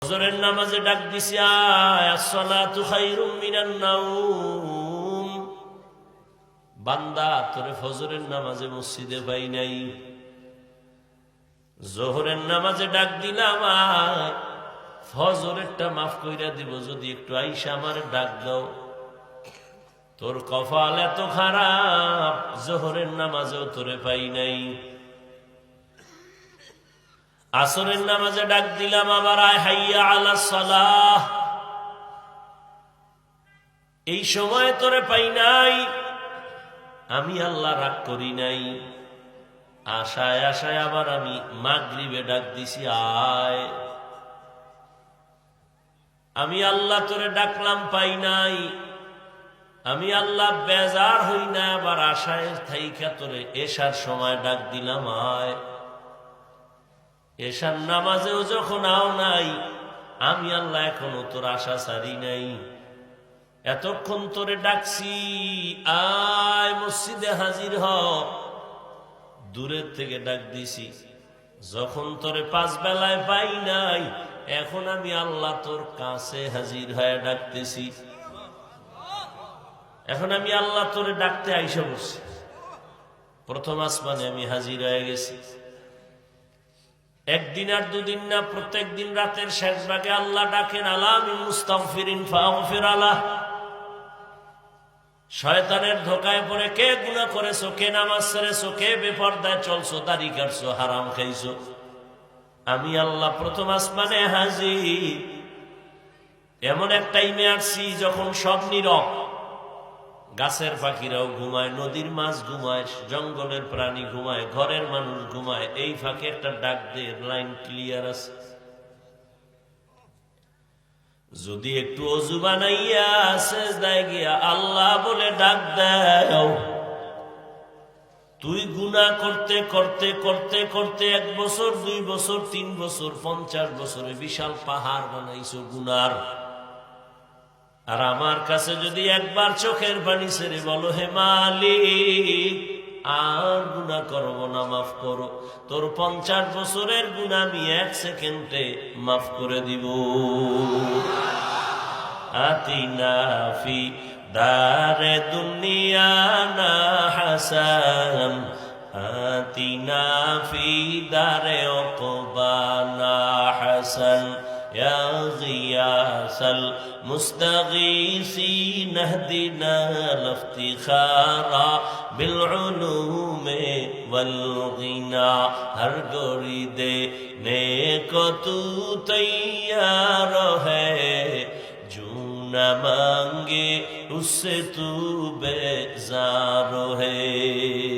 ফজরের নামাজে ডাক দিছি, আয় আসসালাতু খায়রুম মিনান নাওম। বান্দা, তোরে ফজরের নামাজে মসজিদে পাই নাই। জোহরের নামাজে ডাক দিলাম, আয় ফজরেরটা মাফ কইরা দিব, যদি একটু আইসা আমার ডাক দাও। তোর কপাল এত খারাপ, জোহরের নামাজেও তোরে পাই নাই। আসরের নামাজে ডাক দিলাম, আবার আয় হাইয়া আলাস সালাহ। এই সময় তোরে পাই নাই। আমি আল্লাহ রাগ করি নাই। আশায় আশায় আবার আমি মাগরিবে ডাক দিছি, আয়। আমি আল্লাহ তোরে ডাকলাম, পাই নাই। আমি আল্লাহ বেজার হই না, আবার আশায় থাইকা তোরে এশার সময় ডাক দিলাম, আয়। এশার নামাজেও যখন আও নাই, আমি আল্লাহ এখনো তোর আশা ছাড়ি নাই। এতক্ষণ তোরে ডাকছি, আয় মসজিদে হাজির হ। দূরের থেকে ডাক দিছি, যখন তোরে পাঁচ বেলায় পাই নাই, এখন আমি আল্লাহ তোর কাছে হাজির হয়ে ডাকতেছি। এখন আমি আল্লাহ তোরে ডাকতে আইসা বসছি। প্রথম আসমানে আমি হাজির হয়ে গেছি। একদিন আর দুদিন না, প্রত্যেক দিন রাতের শেষ ভাগে আল্লাহ ডাকেন, আলা মিন মুস্তাগফিরিন ফাগফির আলাহ। শয়তানের ধোকায় পড়ে কে গুনাহ করেছো, কে নামাজ ছেড়েছো, কে বেপরদায় চলছো, দাড়ি কাটছো, হারাম খাইছো, আমি আল্লাহ প্রথম আসমানে হাজির। এমন এক টাইমে আসছি যখন সব নীরব। গাছের পাখিরাও ঘুমায়, নদীর মাছ ঘুমায়, জঙ্গলের প্রাণী ঘুমায়, ঘরের মানুষ ঘুমায়। এই ফাঁকে একটা ডাক দিয়ে লাইন ক্লিয়ার আছে। যদি একটু অজু বানাইয়া সেজদায় গিয়া আল্লাহ বলে ডাক দাও, তুই গুনাহ করতে করতে করতে করতে 1 বছর 2 বছর 3 বছর 50 বছরে বিশাল পাহাড় বানাইছো গুনার। আর আমার কাছে যদি একবার চোখের পানি ছেড়ে বলো, হে মালিক আর গুনাহ করব না, মাফ করো, তোর 50 বছরের গুনাহ আমি 1 সেকেন্ডে মাফ করে দিব। আতিনা ফি দারে দুনিয়া না হাসান, আতিনা ফি দারে উকবা না হাসান, ইয়া গিয়াসাল মুস্তাগীসিন ইহদিনা লিফতিখারা বিল উলুমে ওয়াল গিনা। হর গরি দেনে কো তু তৈয়ার হ্যায়, जो न मांगे उससे तू बेजार है।